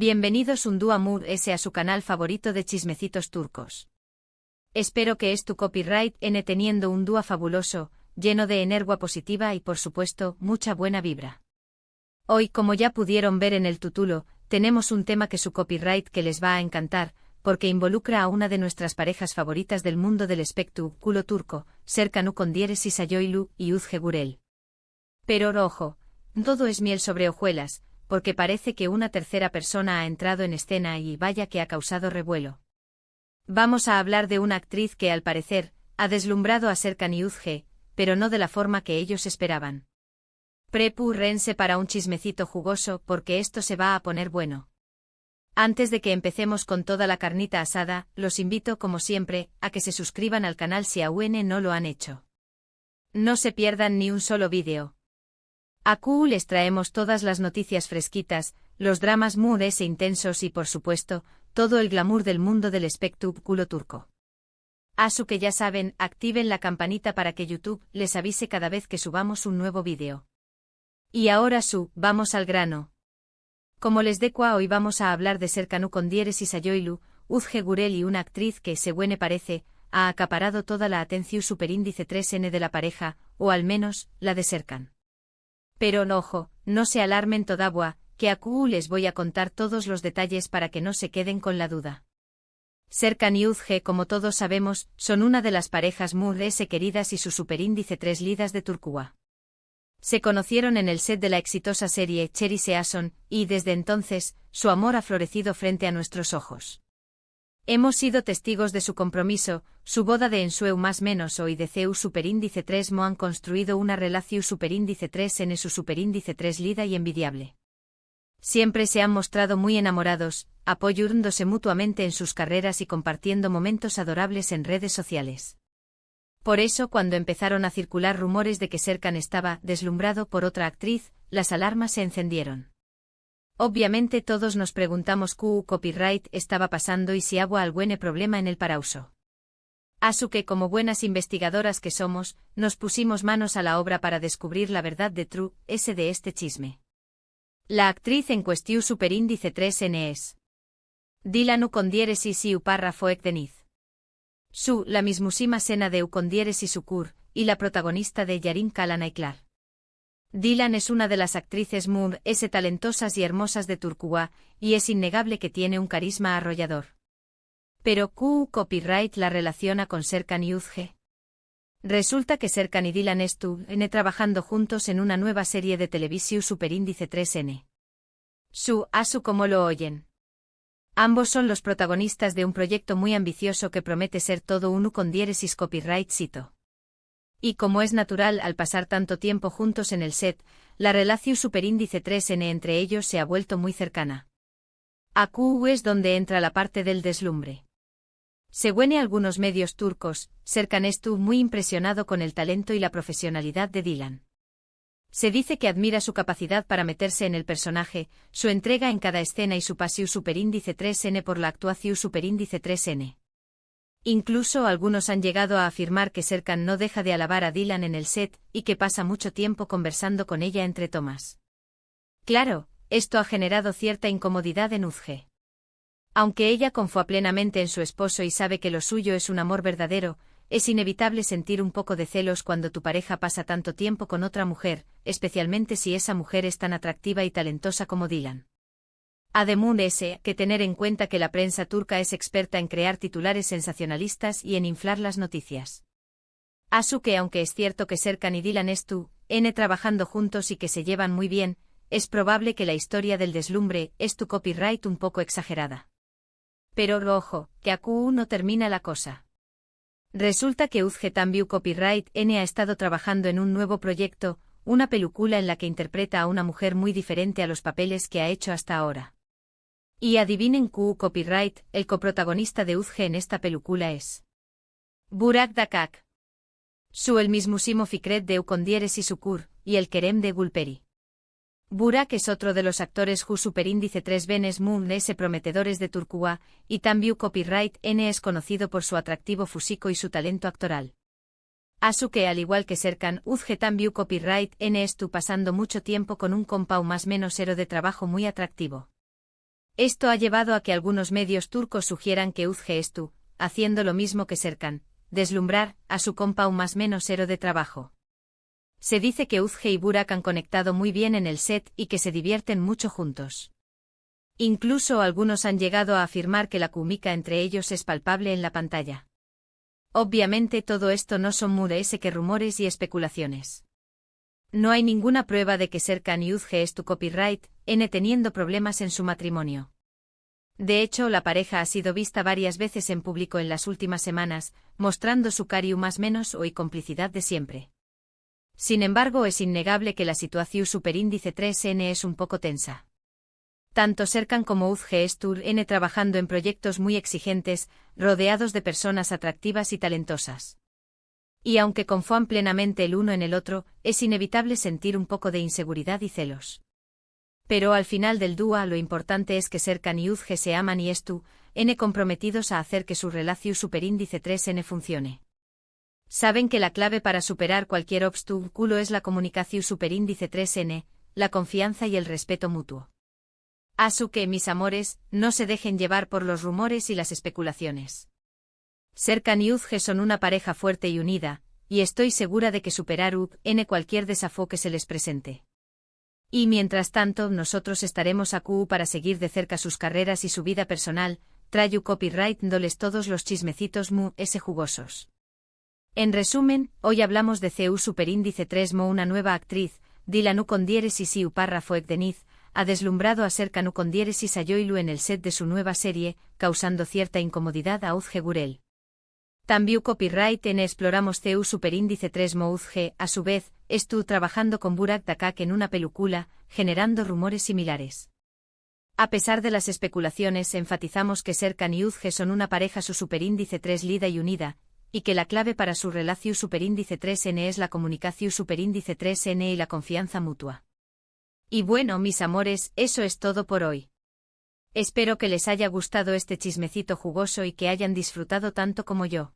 Bienvenidos Undua Mur S a su canal favorito de chismecitos turcos. Espero que es tu copyright N teniendo un dúa fabuloso, lleno de energía positiva y por supuesto, mucha buena vibra. Hoy, como ya pudieron ver en el título, tenemos un tema que su copyright que les va a encantar, porque involucra a una de nuestras parejas favoritas del mundo del espectáculo turco, Serkan Ükondiere Sayoğlu y Özge Gürel. Pero ojo, todo es miel sobre hojuelas, porque parece que una tercera persona ha entrado en escena y vaya que ha causado revuelo. Vamos a hablar de una actriz que al parecer, ha deslumbrado a Serkan y Özge, pero no de la forma que ellos esperaban. Prepárense para un chismecito jugoso porque esto se va a poner bueno. Antes de que empecemos con toda la carnita asada, los invito como siempre, a que se suscriban al canal si aún no lo han hecho. No se pierdan ni un solo vídeo. Aquí les traemos todas las noticias fresquitas, los dramas muy intensos y por supuesto, todo el glamour del mundo del espectáculo turco. Así que ya saben, activen la campanita para que YouTube les avise cada vez que subamos un nuevo vídeo. Y ahora vamos al grano. Como les decía, hoy vamos a hablar de Serkan Ükondiere Sayoğlu, Özge Gürel y una actriz que, según parece, ha acaparado toda la atención superíndice 3N de la pareja, o al menos, la de Serkan. Pero ojo, no se alarmen todavía, que aquí les voy a contar todos los detalles para que no se queden con la duda. Serkan y Özge, como todos sabemos, son una de las parejas muy queridas y su superíndice 3 lidas de Turquía. Se conocieron en el set de la exitosa serie Cherry Season, y desde entonces, su amor ha florecido frente a nuestros ojos. Hemos sido testigos de su compromiso, su boda de ensueu más menos hoy de CEU superíndice 3 mo han construido una relación superíndice 3 en su superíndice 3 lida y envidiable. Siempre se han mostrado muy enamorados, apoyándose mutuamente en sus carreras y compartiendo momentos adorables en redes sociales. Por eso cuando empezaron a circular rumores de que Serkan estaba deslumbrado por otra actriz, las alarmas se encendieron. Obviamente todos nos preguntamos qué copyright estaba pasando y si había algún problema en el parauso. Así que como buenas investigadoras que somos, nos pusimos manos a la obra para descubrir la verdad de de este chisme. La actriz en cuestión superíndice 3N es Dilan Ükondiere y párrafo Ekdeniz. La mismísima Sena de Ükondiere Sukur, y la protagonista de Yarın Kalanaylar. Dilan es una de las actrices muy talentosas y hermosas de Turquía, y es innegable que tiene un carisma arrollador. Pero ¿qué copyright la relaciona con Serkan y Özge? Resulta que Serkan y Dilan estuvieron trabajando juntos en una nueva serie de televisión superíndice 3N. Así como lo oyen. Ambos son los protagonistas de un proyecto muy ambicioso que promete ser todo un Ükondiere copyright cito. Y como es natural al pasar tanto tiempo juntos en el set, la relación superíndice 3N entre ellos se ha vuelto muy cercana. Aquí es donde entra la parte del deslumbre. Según algunos medios turcos, Serkan estuvo muy impresionado con el talento y la profesionalidad de Dilan. Se dice que admira su capacidad para meterse en el personaje, su entrega en cada escena y su pasión superíndice 3N por la actuación superíndice 3N. Incluso algunos han llegado a afirmar que Serkan no deja de alabar a Dilan en el set, y que pasa mucho tiempo conversando con ella entre tomas. Claro, esto ha generado cierta incomodidad en Özge. Aunque ella confía plenamente en su esposo y sabe que lo suyo es un amor verdadero, es inevitable sentir un poco de celos cuando tu pareja pasa tanto tiempo con otra mujer, especialmente si esa mujer es tan atractiva y talentosa como Dilan. Además que tener en cuenta que la prensa turca es experta en crear titulares sensacionalistas y en inflar las noticias. Así que aunque es cierto que Serkan y Dilan estuvieron trabajando juntos y que se llevan muy bien, es probable que la historia del deslumbre es tu copyright un poco exagerada. Pero ojo, que aquí no termina la cosa. Resulta que Özge también copyright N ha estado trabajando en un nuevo proyecto, una película en la que interpreta a una mujer muy diferente a los papeles que ha hecho hasta ahora. Y adivinen qué copyright, el coprotagonista de Özge en esta película es Burak Dakak. El mismísimo Fikret de Ükondiere Sukur, y el Kerem de Gülperi. Burak es otro de los actores superíndice 3 venes muy prometedores de Turquía, y también copyright N es conocido por su atractivo físico y su talento actoral. Así que al igual que Serkan, Özge también copyright N estuvo pasando mucho tiempo con un compau más menos de trabajo muy atractivo. Esto ha llevado a que algunos medios turcos sugieran que Özge estuvo haciendo lo mismo que Serkan, deslumbrar a su compa un más menos héroe de trabajo. Se dice que Özge y Burak han conectado muy bien en el set y que se divierten mucho juntos. Incluso algunos han llegado a afirmar que la química entre ellos es palpable en la pantalla. Obviamente todo esto no son más que rumores y especulaciones. No hay ninguna prueba de que Serkan y Özge estuvo copyright teniendo problemas en su matrimonio. De hecho, la pareja ha sido vista varias veces en público en las últimas semanas, mostrando su cariño más menos o y complicidad de siempre. Sin embargo, es innegable que la situación superíndice 3N es un poco tensa. Tanto Serkan como Özge están trabajando en proyectos muy exigentes, rodeados de personas atractivas y talentosas. Y aunque confían plenamente el uno en el otro, es inevitable sentir un poco de inseguridad y celos. Pero al final del día lo importante es que Serkan y Özge se aman y están comprometidos a hacer que su relación superíndice 3N funcione. Saben que la clave para superar cualquier obstáculo es la comunicación superíndice 3N, la confianza y el respeto mutuo. Así que, mis amores, no se dejen llevar por los rumores y las especulaciones. Serkan y Özge son una pareja fuerte y unida, y estoy segura de que superarán cualquier desafío que se les presente. Y mientras tanto, nosotros estaremos aquí para seguir de cerca sus carreras y su vida personal, trayu copyright dándoles todos los chismecitos jugosos. En resumen, hoy hablamos de CU superíndice 3 una nueva actriz, Dilan Ukondieresis y párrafo Ekdeniz, ha deslumbrado a Serkan Ukondieresis a Yoilu en el set de su nueva serie, causando cierta incomodidad a Özge Gürel. También copyright exploramos CU superíndice 3 Özge, a su vez, estuvo trabajando con Burak Dakak en una película, generando rumores similares. A pesar de las especulaciones, enfatizamos que Serkan y Özge son una pareja su superíndice 3 lida y unida, y que la clave para su relación superíndice 3N es la comunicación superíndice 3N y la confianza mutua. Y bueno, mis amores, eso es todo por hoy. Espero que les haya gustado este chismecito jugoso y que hayan disfrutado tanto como yo.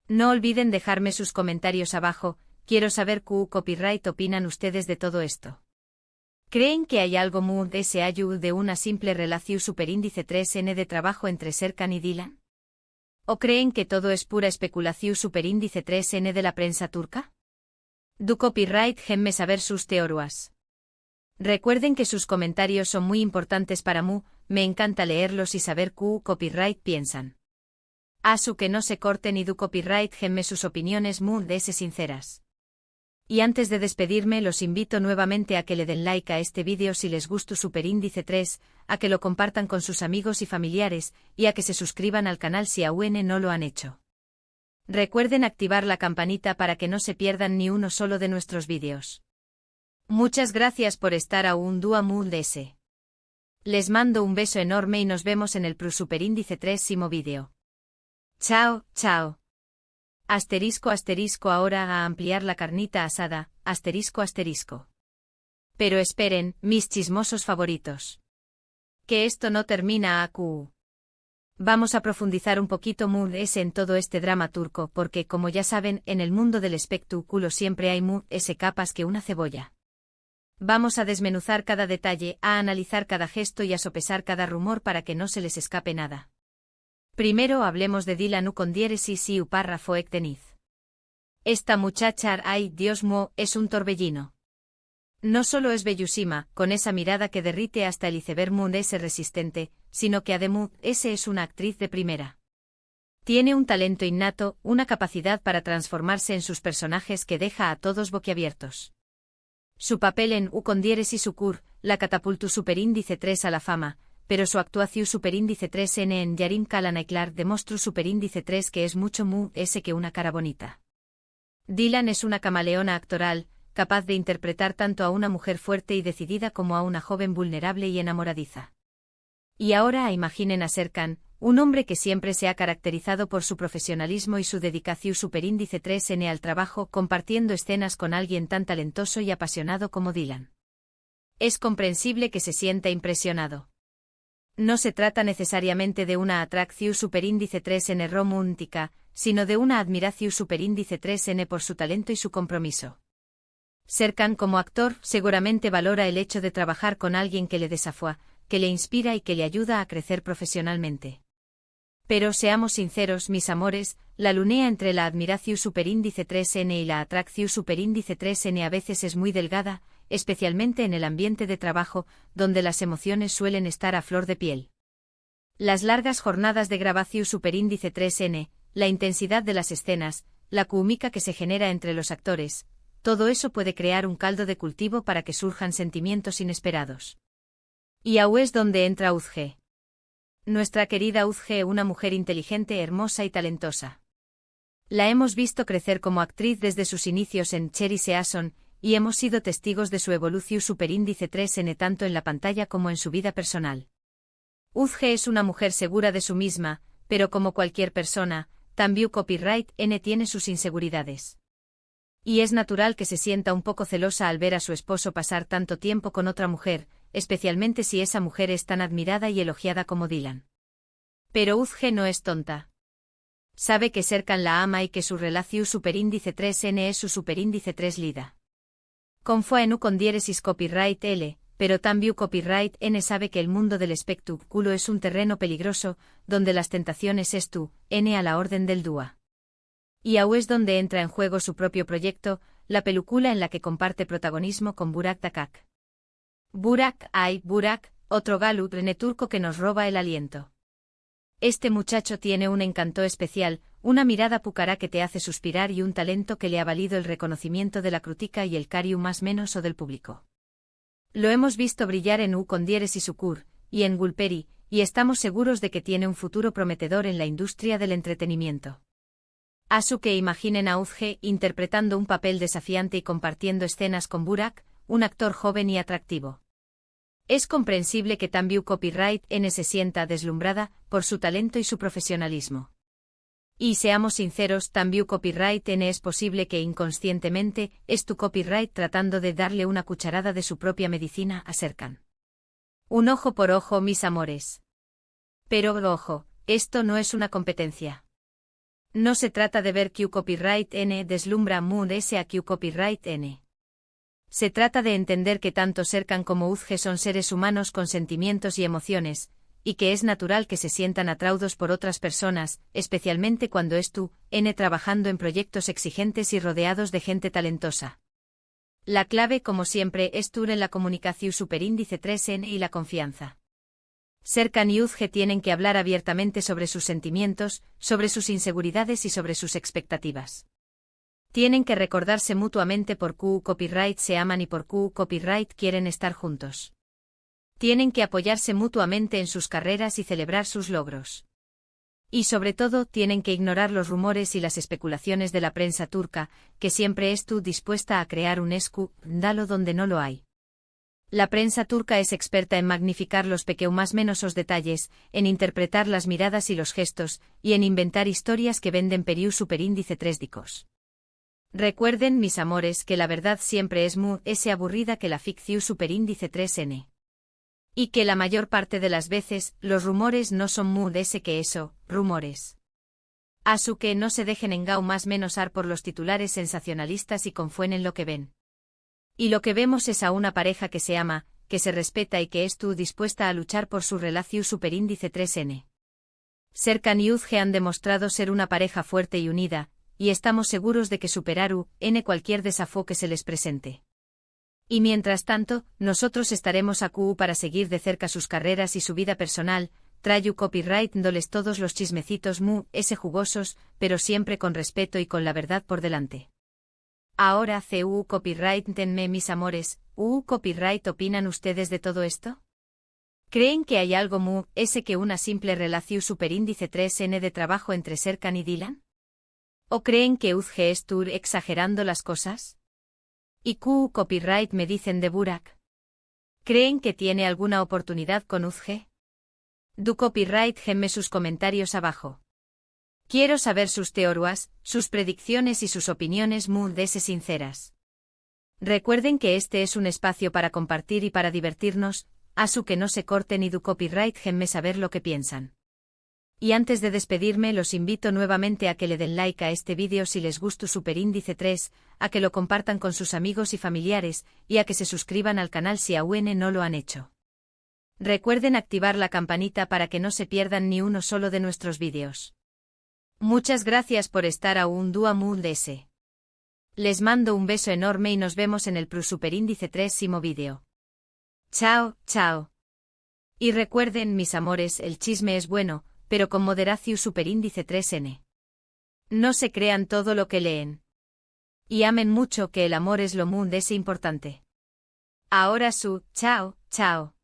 No olviden dejarme sus comentarios abajo, quiero saber qué copyright opinan ustedes de todo esto. ¿Creen que hay algo muy de una simple relación superíndice 3N de trabajo entre Serkan y Dilan? ¿O creen que todo es pura especulación superíndice 3N de la prensa turca? Du copyright déjenme saber sus teorías. Recuerden que sus comentarios son muy importantes para mí, me encanta leerlos y saber qué copyright piensan. Así que no se corten y du copyright déjenme sus opiniones muy sinceras. Y antes de despedirme los invito nuevamente a que le den like a este vídeo si les gusta superíndice 3, a que lo compartan con sus amigos y familiares, y a que se suscriban al canal si aún no lo han hecho. Recuerden activar la campanita para que no se pierdan ni uno solo de nuestros vídeos. Muchas gracias por estar aún dua muy ese. Les mando un beso enorme y nos vemos en el superíndice 3 vídeo. Chao, chao. Asterisco asterisco ahora a ampliar la carnita asada, asterisco asterisco. Pero esperen, mis chismosos favoritos. Que esto no termina acu. Vamos a profundizar un poquito más en todo este drama turco porque como ya saben, en el mundo del espectáculo siempre hay más capas que una cebolla. Vamos a desmenuzar cada detalle, a analizar cada gesto y a sopesar cada rumor para que no se les escape nada. Primero hablemos de Dilan Ukondieresis y párrafo Ekdeniz. Esta muchacha, ay Dios mío, es un torbellino. No solo es bellísima, con esa mirada que derrite hasta el iceberg ese resistente, sino que además, ese es una actriz de primera. Tiene un talento innato, una capacidad para transformarse en sus personajes que deja a todos boquiabiertos. Su papel en Ukondieresis Ukur, la catapultó superíndice 3 a la fama, pero su actuación superíndice 3N en Yarim Kalanaiklar demostró superíndice 3 que es mucho que una cara bonita. Dilan es una camaleona actoral, capaz de interpretar tanto a una mujer fuerte y decidida como a una joven vulnerable y enamoradiza. Y ahora imaginen a Serkan, un hombre que siempre se ha caracterizado por su profesionalismo y su dedicación superíndice 3N al trabajo compartiendo escenas con alguien tan talentoso y apasionado como Dilan. Es comprensible que se sienta impresionado. No se trata necesariamente de una atracción superíndice 3N romántica, sino de una admiración superíndice 3N por su talento y su compromiso. Serkan como actor seguramente valora el hecho de trabajar con alguien que le desafía, que le inspira y que le ayuda a crecer profesionalmente. Pero seamos sinceros, mis amores, la lunea entre la Admiratio Superíndice 3N y la Attractio Superíndice 3N a veces es muy delgada, especialmente en el ambiente de trabajo, donde las emociones suelen estar a flor de piel. Las largas jornadas de Gravatio Superíndice 3N, la intensidad de las escenas, la química que se genera entre los actores, todo eso puede crear un caldo de cultivo para que surjan sentimientos inesperados. Y ahí es donde entra Uzge. Nuestra querida Uzge, una mujer inteligente, hermosa y talentosa. La hemos visto crecer como actriz desde sus inicios en Cherry Season, y hemos sido testigos de su evolución superíndice 3N tanto en la pantalla como en su vida personal. Uzge es una mujer segura de sí misma, pero como cualquier persona, también Copyright N tiene sus inseguridades. Y es natural que se sienta un poco celosa al ver a su esposo pasar tanto tiempo con otra mujer, especialmente si esa mujer es tan admirada y elogiada como Dylan. Pero Uzge no es tonta. Sabe que Serkan la ama y que su relación superíndice 3N es su superíndice 3 lida. Confía en con diéresis Copyright L, pero también Copyright N sabe que el mundo del espectáculo es un terreno peligroso, donde las tentaciones es tu, N a la orden del dúa. Y ahí es donde entra en juego su propio proyecto, la película en la que comparte protagonismo con Burak Takak. Burak, otro galut turco que nos roba el aliento. Este muchacho tiene un encanto especial, una mirada pucará que te hace suspirar y un talento que le ha valido el reconocimiento de la crítica y el cariño más menos o del público. Lo hemos visto brillar en U con Dieres y Sukur, y en Gulperi, y estamos seguros de que tiene un futuro prometedor en la industria del entretenimiento. Asu que imaginen a Uzge interpretando un papel desafiante y compartiendo escenas con Burak, un actor joven y atractivo. Es comprensible que también Copyright N se sienta deslumbrada por su talento y su profesionalismo. Y seamos sinceros, también Copyright N es posible que inconscientemente es tu Copyright tratando de darle una cucharada de su propia medicina a Serkan. Un ojo por ojo, mis amores. Pero ojo, esto no es una competencia. No se trata de ver Q Copyright N deslumbra Mood S a Q Copyright N. Se trata de entender que tanto Serkan como Uzge son seres humanos con sentimientos y emociones, y que es natural que se sientan atraídos por otras personas, especialmente cuando es tú, N trabajando en proyectos exigentes y rodeados de gente talentosa. La clave, como siempre, es tú en la comunicación superíndice 3N y la confianza. Serkan y Uzge tienen que hablar abiertamente sobre sus sentimientos, sobre sus inseguridades y sobre sus expectativas. Tienen que recordarse mutuamente por Q Copyright se aman y por Q Copyright quieren estar juntos. Tienen que apoyarse mutuamente en sus carreras y celebrar sus logros. Y sobre todo, tienen que ignorar los rumores y las especulaciones de la prensa turca, que siempre es tú dispuesta a crear un escándalo donde no lo hay. La prensa turca es experta en magnificar los más menosos detalles, en interpretar las miradas y los gestos, y en inventar historias que venden periu superíndice 3 dicos. Recuerden, mis amores, que la verdad siempre es más aburrida que la ficción superíndice 3N. Y que la mayor parte de las veces, los rumores no son más que eso, rumores. Asu que no se dejen más menosar por los titulares sensacionalistas y confíen en lo que ven. Y lo que vemos es a una pareja que se ama, que se respeta y que es tú dispuesta a luchar por su relación superíndice 3N. Serkan y Uzge han demostrado ser una pareja fuerte y unida, y estamos seguros de que superarán cualquier desafío que se les presente. Y mientras tanto, nosotros estaremos aquí para seguir de cerca sus carreras y su vida personal, trayu Copyright dándoles todos los chismecitos jugosos, pero siempre con respeto y con la verdad por delante. Ahora CU Copyright tenme mis amores, Copyright ¿opinan ustedes de todo esto? ¿Creen que hay algo que una simple relación superíndice 3N de trabajo entre Serkan y Dylan? ¿O creen que Uzge es tú exagerando las cosas? ¿Y Q Copyright me dicen de Burak? ¿Creen que tiene alguna oportunidad con Uzge? Du Copyright gemme sus comentarios abajo. Quiero saber sus teorías, sus predicciones y sus opiniones sinceras. Recuerden que este es un espacio para compartir y para divertirnos, asu que no se corten y Du Copyright gemme saber lo que piensan. Y antes de despedirme los invito nuevamente a que le den like a este vídeo si les gustó Superíndice 3, a que lo compartan con sus amigos y familiares, y a que se suscriban al canal si aún no lo han hecho. Recuerden activar la campanita para que no se pierdan ni uno solo de nuestros vídeos. Muchas gracias por estar a un Dua Mood S. Les mando un beso enorme y nos vemos en el Superíndice 3º vídeo. Chao, chao. Y recuerden, mis amores, el chisme es bueno, pero con moderación. Superíndice 3N. No se crean todo lo que leen. Y amen mucho, que el amor es lo muy importante. Ahora chao, chao.